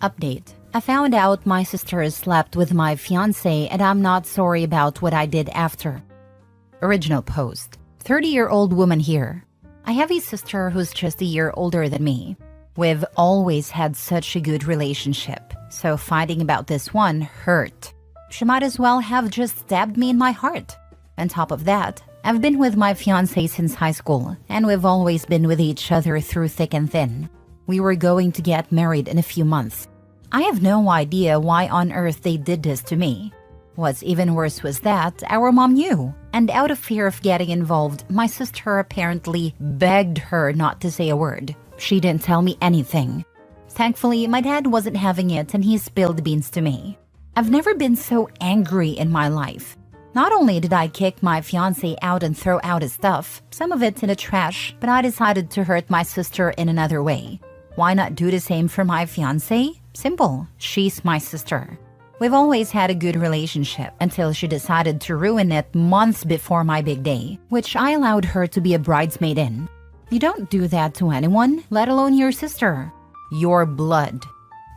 Update. I found out my sister slept with my fiancé and I'm not sorry about what I did after. Original post. 30-year-old woman here. I have a sister who's just a year older than me. We've always had such a good relationship, so fighting about this one hurt. She might as well have just stabbed me in my heart. On top of that, I've been with my fiancé since high school, and we've always been with each other through thick and thin. We were going to get married in a few months. I have no idea why on earth they did this to me. What's even worse was that our mom knew, and out of fear of getting involved, my sister apparently begged her not to say a word. She didn't tell me anything. Thankfully, my dad wasn't having it and he spilled the beans to me. I've never been so angry in my life. Not only did I kick my fiancé out and throw out his stuff, some of it in the trash, but I decided to hurt my sister in another way. Why not do the same for my fiancé? Simple. She's my sister. We've always had a good relationship until she decided to ruin it months before my big day, which I allowed her to be a bridesmaid in. You don't do that to anyone, let alone your sister. Your blood.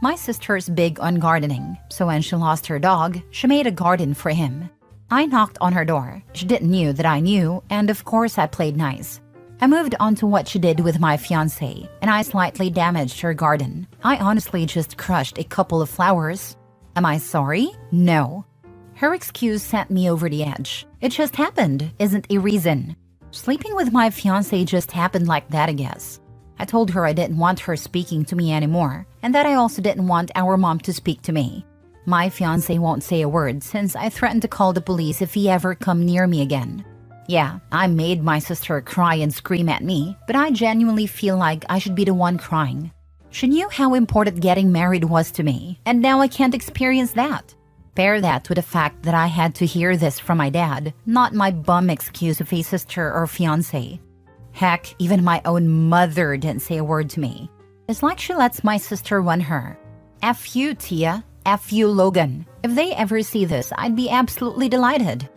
My sister's big on gardening, so when she lost her dog, she made a garden for him. I knocked on her door. She didn't know that I knew, and of course I played nice. I moved on to what she did with my fiancé, and I slightly damaged her garden. I honestly just crushed a couple of flowers. Am I sorry? No. Her excuse sent me over the edge. It just happened, isn't a reason. Sleeping with my fiancé just happened like that, I guess. I told her I didn't want her speaking to me anymore, and that I also didn't want our mom to speak to me. My fiancé won't say a word since I threatened to call the police if he ever come near me again. Yeah, I made my sister cry and scream at me, but I genuinely feel like I should be the one crying. She knew how important getting married was to me, and now I can't experience that. Pair that with the fact that I had to hear this from my dad, not my bum excuse of a sister or fiancé. Heck, even my own mother didn't say a word to me. It's like she lets my sister run her. F you, Tia. F you, Logan. If they ever see this, I'd be absolutely delighted.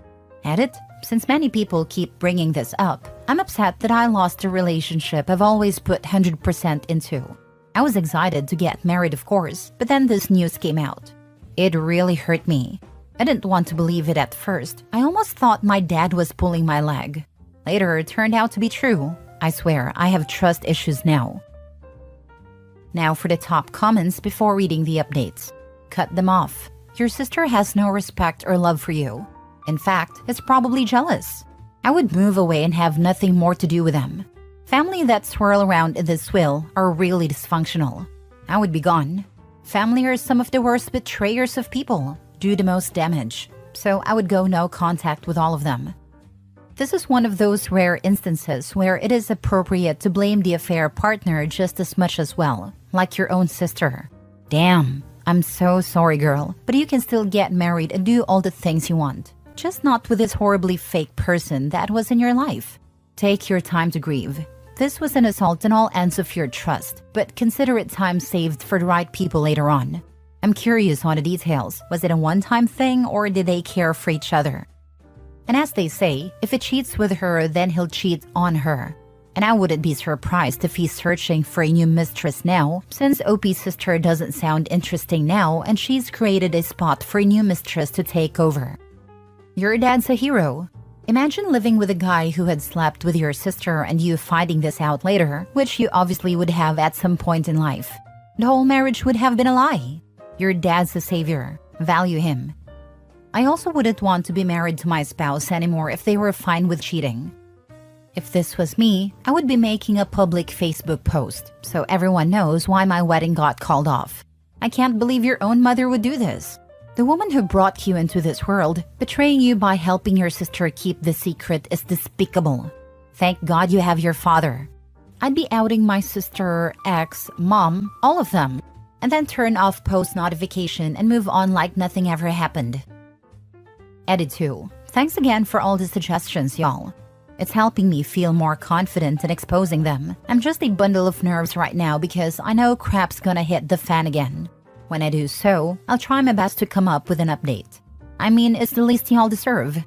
Edit. Since many people keep bringing this up, I'm upset that I lost a relationship I've always put 100% into. I was excited to get married, of course, but then this news came out. It really hurt me. I didn't want to believe it at first. I almost thought my dad was pulling my leg. Later, it turned out to be true. I swear, I have trust issues now. Now for the top comments before reading the updates. Cut them off. Your sister has no respect or love for you. In fact, it's probably jealous. I would move away and have nothing more to do with them. Family that swirl around in this wheel are really dysfunctional. I would be gone. Family are some of the worst betrayers of people, do the most damage. So I would go no contact with all of them. This is one of those rare instances where it is appropriate to blame the affair partner just as much as well, like your own sister. Damn, I'm so sorry, girl, but you can still get married and do all the things you want. Just not with this horribly fake person that was in your life. Take your time to grieve. This was an assault on all ends of your trust, but consider it time saved for the right people later on. I'm curious on the details. Was it a one-time thing or did they care for each other? And as they say, if he cheats with her, then he'll cheat on her. And I wouldn't be surprised if he's searching for a new mistress now, since OP's sister doesn't sound interesting now and she's created a spot for a new mistress to take over. Your dad's a hero. Imagine living with a guy who had slept with your sister and you finding this out later, which you obviously would have at some point in life. The whole marriage would have been a lie. Your dad's a savior. Value him. I also wouldn't want to be married to my spouse anymore if they were fine with cheating. If this was me, I would be making a public Facebook post, so everyone knows why my wedding got called off. I can't believe your own mother would do this. The woman who brought you into this world, betraying you by helping your sister keep the secret is despicable. Thank God you have your father. I'd be outing my sister, ex, mom, all of them, and then turn off post notification and move on like nothing ever happened. Edit 2. Thanks again for all the suggestions, y'all. It's helping me feel more confident in exposing them. I'm just a bundle of nerves right now because I know crap's gonna hit the fan again. When I do so, I'll try my best to come up with an update. I mean, it's the least y'all deserve.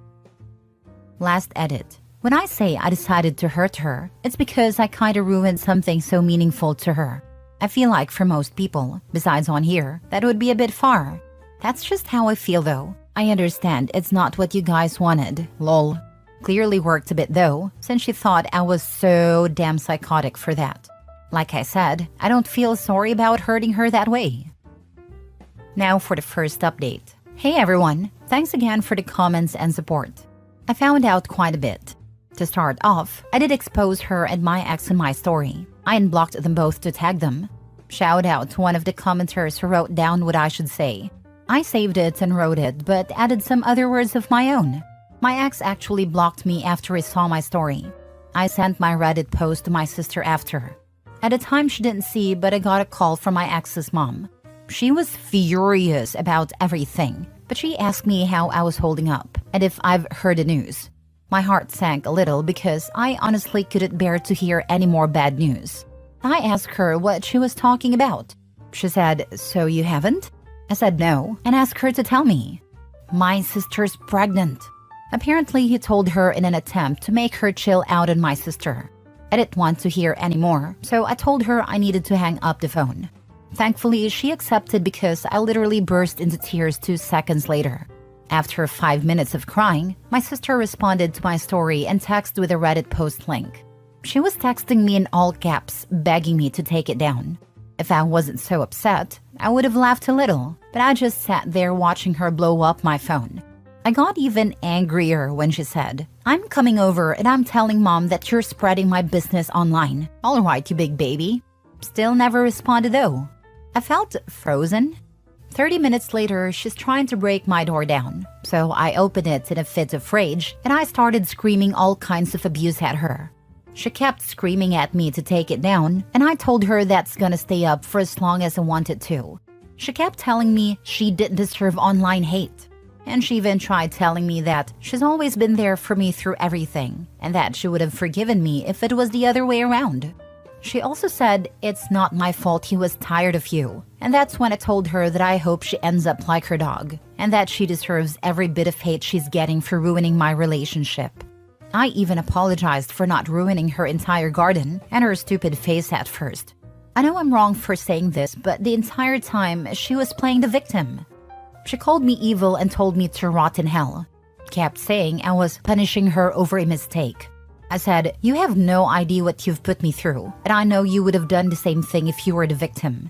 Last edit. When I say I decided to hurt her, it's because I kinda ruined something so meaningful to her. I feel like for most people, besides on here, that would be a bit far. That's just how I feel though. I understand it's not what you guys wanted, lol. Clearly worked a bit though, since she thought I was so damn psychotic for that. Like I said, I don't feel sorry about hurting her that way. Now for the first update. Hey everyone, thanks again for the comments and support. I found out quite a bit. To start off, I did expose her and my ex in my story. I unblocked them both to tag them. Shout out to one of the commenters who wrote down what I should say. I saved it and wrote it, but added some other words of my own. My ex actually blocked me after he saw my story. I sent my Reddit post to my sister after. At the time she didn't see, but I got a call from my ex's mom. She was furious about everything, but she asked me how I was holding up and if I've heard the news. My heart sank a little because I honestly couldn't bear to hear any more bad news. I asked her what she was talking about. She said, "So you haven't?" I said no and asked her to tell me. My sister's pregnant. Apparently he told her in an attempt to make her chill out on my sister. I didn't want to hear any more, so I told her I needed to hang up the phone. Thankfully, she accepted because I literally burst into tears 2 seconds later. After 5 minutes of crying, my sister responded to my story and texted with a Reddit post link. She was texting me in all caps, begging me to take it down. If I wasn't so upset, I would have laughed a little, but I just sat there watching her blow up my phone. I got even angrier when she said, "I'm coming over and I'm telling mom that you're spreading my business online. All right, you big baby." Still never responded though. I felt frozen. 30 minutes later, she's trying to break my door down. So I opened it in a fit of rage and I started screaming all kinds of abuse at her. She kept screaming at me to take it down, and I told her that's gonna stay up for as long as I wanted to. She kept telling me she didn't deserve online hate. And she even tried telling me that she's always been there for me through everything, and that she would have forgiven me if it was the other way around. She also said it's not my fault he was tired of you, and that's when I told her that I hope she ends up like her dog, and that she deserves every bit of hate she's getting for ruining my relationship. I even apologized for not ruining her entire garden and her stupid face at first. I know I'm wrong for saying this, but the entire time she was playing the victim. She called me evil and told me to rot in hell. Kept saying I was punishing her over a mistake. I said, "You have no idea what you've put me through, and I know you would have done the same thing if you were the victim."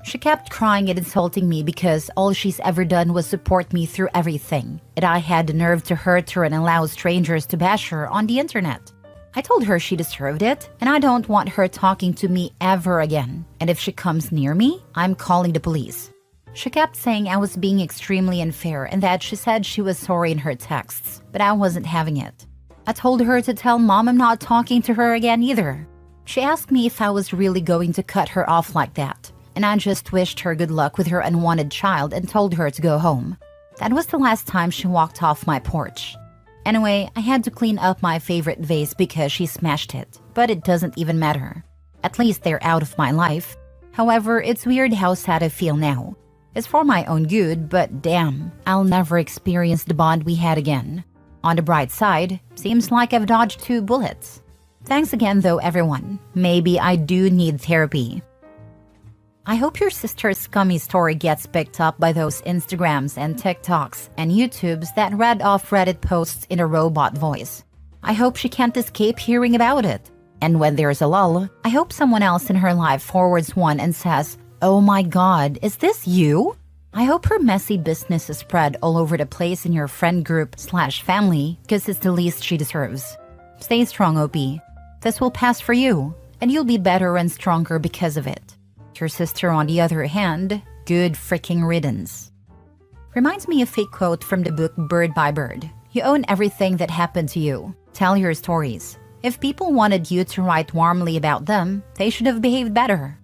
She kept crying and insulting me because all she's ever done was support me through everything, and I had the nerve to hurt her and allow strangers to bash her on the internet. I told her she deserved it, and I don't want her talking to me ever again, and if she comes near me, I'm calling the police. She kept saying I was being extremely unfair and that she said she was sorry in her texts, but I wasn't having it. I told her to tell mom I'm not talking to her again either. She asked me if I was really going to cut her off like that, and I just wished her good luck with her unwanted child and told her to go home. That was the last time she walked off my porch. Anyway, I had to clean up my favorite vase because she smashed it, but it doesn't even matter. At least they're out of my life. However, it's weird how sad I feel now. It's for my own good, but damn, I'll never experience the bond we had again. On the bright side, seems like I've dodged 2 bullets. Thanks again though, everyone. Maybe I do need therapy. I hope your sister's scummy story gets picked up by those Instagrams and TikToks and YouTubes that read off Reddit posts in a robot voice. I hope she can't escape hearing about it. And when there's a lull, I hope someone else in her life forwards one and says, "Oh my god, is this you?" I hope her messy business is spread all over the place in your friend group/family, because it's the least she deserves. Stay strong, OP. This will pass for you, and you'll be better and stronger because of it. Your sister, on the other hand, good freaking riddance. Reminds me of a quote from the book Bird by Bird. You own everything that happened to you. Tell your stories. If people wanted you to write warmly about them, they should have behaved better.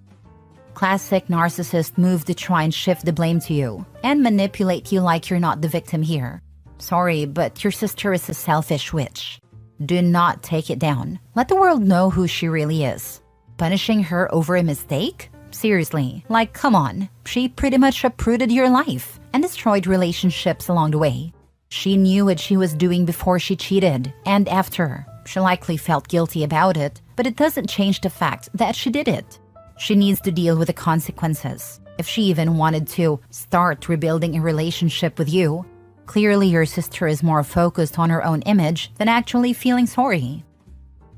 Classic narcissist move to try and shift the blame to you and manipulate you like you're not the victim here. Sorry, but your sister is a selfish witch. Do not take it down. Let the world know who she really is. Punishing her over a mistake? Seriously, like come on. She pretty much uprooted your life and destroyed relationships along the way. She knew what she was doing before she cheated and after. She likely felt guilty about it, but it doesn't change the fact that she did it. She needs to deal with the consequences. If she even wanted to start rebuilding a relationship with you, clearly your sister is more focused on her own image than actually feeling sorry.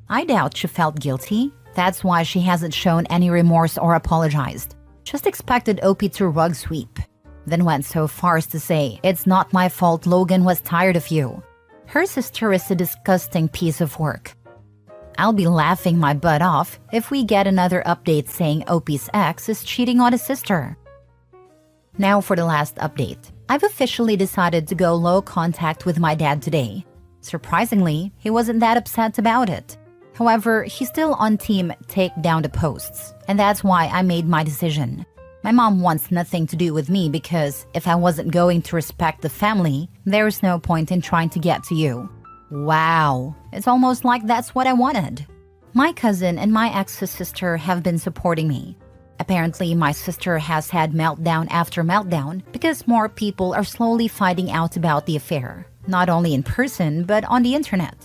I doubt she felt guilty. That's why she hasn't shown any remorse or apologized. Just expected OP to rug sweep. Then went so far as to say, "It's not my fault Logan was tired of you." Her sister is a disgusting piece of work. I'll be laughing my butt off if we get another update saying OP's ex is cheating on his sister. Now for the last update. I've officially decided to go low contact with my dad today. Surprisingly, he wasn't that upset about it. However, he's still on team take down the posts, and that's why I made my decision. My mom wants nothing to do with me because if I wasn't going to respect the family, there's no point in trying to get to you. Wow, it's almost like that's what I wanted. My cousin and my ex's sister have been supporting me. Apparently, my sister has had meltdown after meltdown because more people are slowly finding out about the affair, not only in person but on the internet.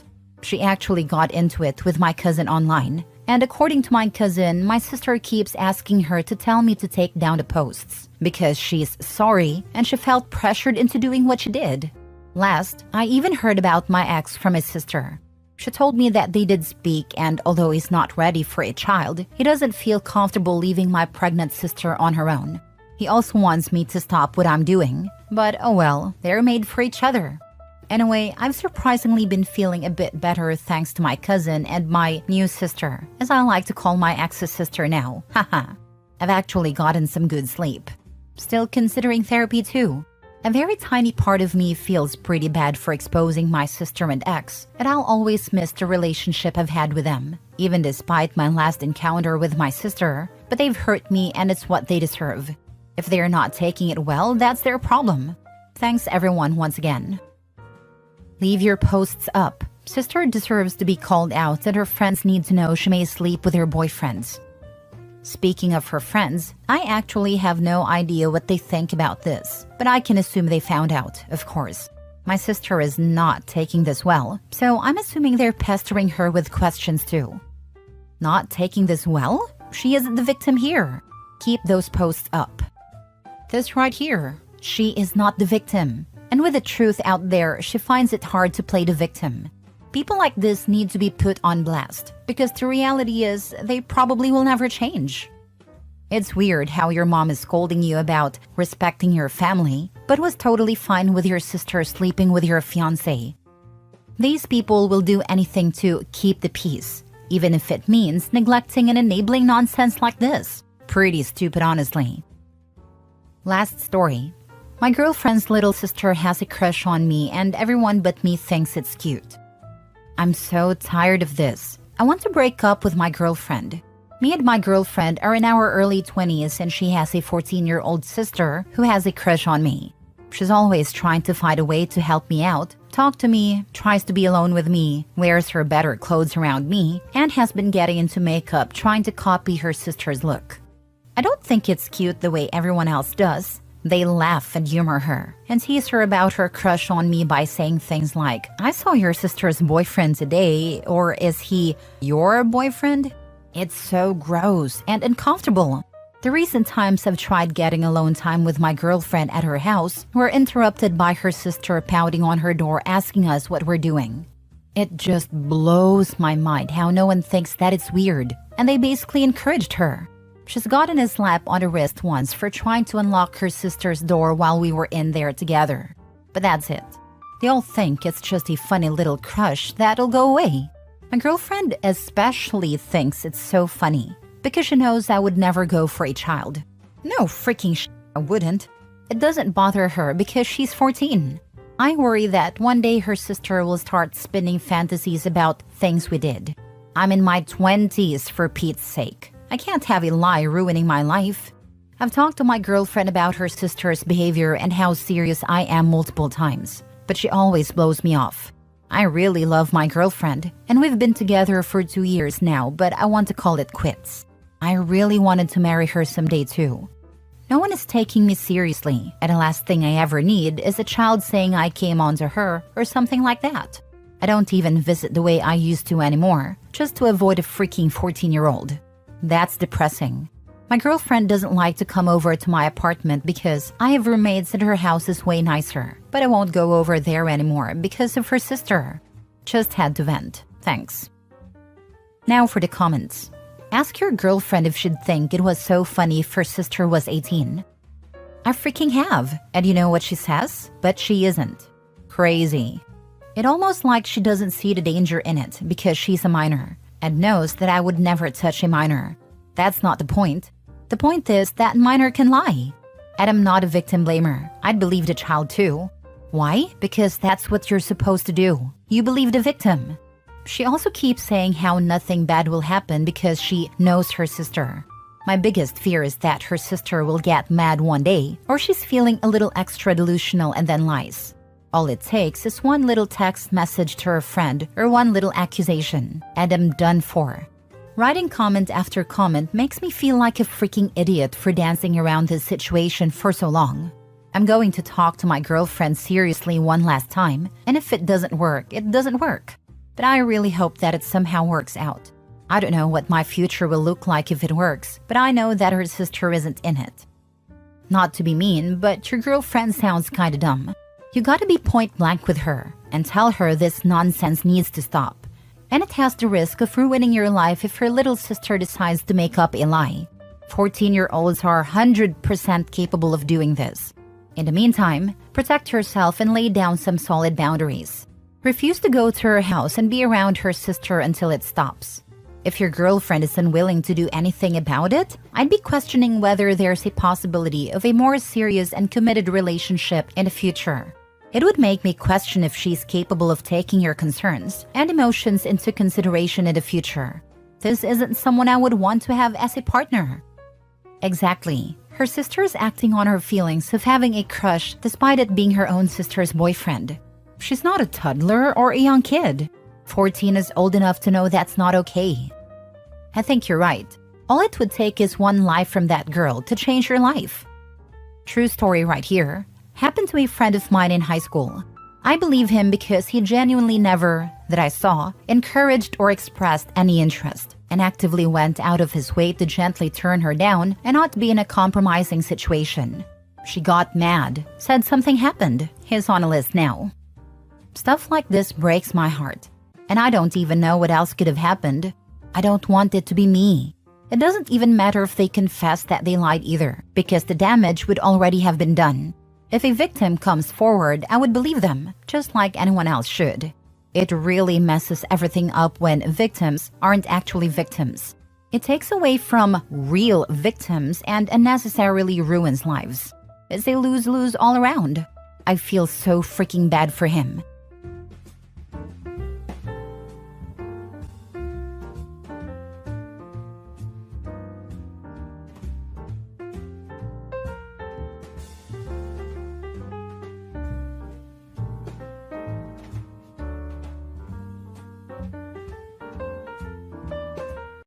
She actually got into it with my cousin online, and according to my cousin, my sister keeps asking her to tell me to take down the posts because she's sorry and she felt pressured into doing what she did. Last, I even heard about my ex from his sister. She told me that they did speak, and although he's not ready for a child, he doesn't feel comfortable leaving my pregnant sister on her own. He also wants me to stop what I'm doing, but oh well, they're made for each other. Anyway, I've surprisingly been feeling a bit better thanks to my cousin and my new sister, as I like to call my ex's sister now. Haha. I've actually gotten some good sleep. Still considering therapy too. A very tiny part of me feels pretty bad for exposing my sister and ex, but I'll always miss the relationship I've had with them, even despite my last encounter with my sister, but they've hurt me and it's what they deserve. If they're not taking it well, that's their problem. Thanks everyone once again. Leave your posts up. Sister deserves to be called out and her friends need to know she may sleep with her boyfriends. Speaking of her friends, I actually have no idea what they think about this, but I can assume they found out, of course. My sister is not taking this well, so I'm assuming they're pestering her with questions too. Not taking this well? She isn't the victim here. Keep those posts up. This right here. She is not the victim. And with the truth out there, she finds it hard to play the victim. People like this need to be put on blast, because the reality is they probably will never change. It's weird how your mom is scolding you about respecting your family, but was totally fine with your sister sleeping with your fiancé. These people will do anything to keep the peace, even if it means neglecting and enabling nonsense like this. Pretty stupid, honestly. Last story. My girlfriend's little sister has a crush on me and everyone but me thinks it's cute. I'm so tired of this. I want to break up with my girlfriend. Me and my girlfriend are in our early 20s and she has a 14-year-old sister who has a crush on me. She's always trying to find a way to help me out, talk to me, tries to be alone with me, wears her better clothes around me, and has been getting into makeup trying to copy her sister's look. I don't think it's cute the way everyone else does. They laugh and humor her and tease her about her crush on me by saying things like, "I saw your sister's boyfriend today," or "Is he your boyfriend?" It's so gross and uncomfortable. The recent times I've tried getting alone time with my girlfriend at her house were interrupted by her sister pounding on her door asking us what we're doing. It just blows my mind how no one thinks that it's weird, and they basically encouraged her. She's gotten a slap on the wrist once for trying to unlock her sister's door while we were in there together. But that's it. They all think it's just a funny little crush that'll go away. My girlfriend especially thinks it's so funny because she knows I would never go for a child. No freaking shit, I wouldn't. It doesn't bother her because she's 14. I worry that one day her sister will start spinning fantasies about things we did. I'm in my 20s for Pete's sake. I can't have a lie ruining my life. I've talked to my girlfriend about her sister's behavior and how serious I am multiple times, but she always blows me off. I really love my girlfriend, and we've been together for 2 years now, but I want to call it quits. I really wanted to marry her someday too. No one is taking me seriously, and the last thing I ever need is a child saying I came onto her or something like that. I don't even visit the way I used to anymore, just to avoid a freaking 14-year-old. That's depressing. My girlfriend doesn't like to come over to my apartment because I have roommates and her house is way nicer. But I won't go over there anymore because of her sister. Just had to vent. Thanks. Now for the comments. Ask your girlfriend if she'd think it was so funny if her sister was 18. I freaking have. And you know what she says? But she isn't. Crazy. It almost like she doesn't see the danger in it because she's a minor and knows that I would never touch a minor. That's not the point. The point is that minor can lie. And I'm not a victim blamer. I'd believe the child too. Why? Because that's what you're supposed to do. You believe the victim. She also keeps saying how nothing bad will happen because she knows her sister. My biggest fear is that her sister will get mad one day, or she's feeling a little extra delusional and then lies. All it takes is one little text message to her friend or one little accusation, and I'm done for. Writing comment after comment makes me feel like a freaking idiot for dancing around this situation for so long. I'm going to talk to my girlfriend seriously one last time, and if it doesn't work, it doesn't work. But I really hope that it somehow works out. I don't know what my future will look like if it works, but I know that her sister isn't in it. Not to be mean, but your girlfriend sounds kinda dumb. You gotta be point blank with her and tell her this nonsense needs to stop. And it has the risk of ruining your life if her little sister decides to make up a lie. 14-year-olds are 100% capable of doing this. In the meantime, protect yourself and lay down some solid boundaries. Refuse to go to her house and be around her sister until it stops. If your girlfriend is unwilling to do anything about it, I'd be questioning whether there's a possibility of a more serious and committed relationship in the future. It would make me question if she's capable of taking your concerns and emotions into consideration in the future. This isn't someone I would want to have as a partner. Exactly. Her sister is acting on her feelings of having a crush despite it being her own sister's boyfriend. She's not a toddler or a young kid. 14 is old enough to know that's not okay. I think you're right. All it would take is one lie from that girl to change your life. True story right here. Happened to a friend of mine in high school. I believe him because he genuinely never, that I saw, encouraged or expressed any interest, and actively went out of his way to gently turn her down and not be in a compromising situation. She got mad, said something happened. He's on a list now. Stuff like this breaks my heart, and I don't even know what else could have happened. I don't want it to be me. It doesn't even matter if they confess that they lied either, because the damage would already have been done. If a victim comes forward, I would believe them, just like anyone else should. It really messes everything up when victims aren't actually victims. It takes away from real victims and unnecessarily ruins lives. It's a lose-lose all around. I feel so freaking bad for him.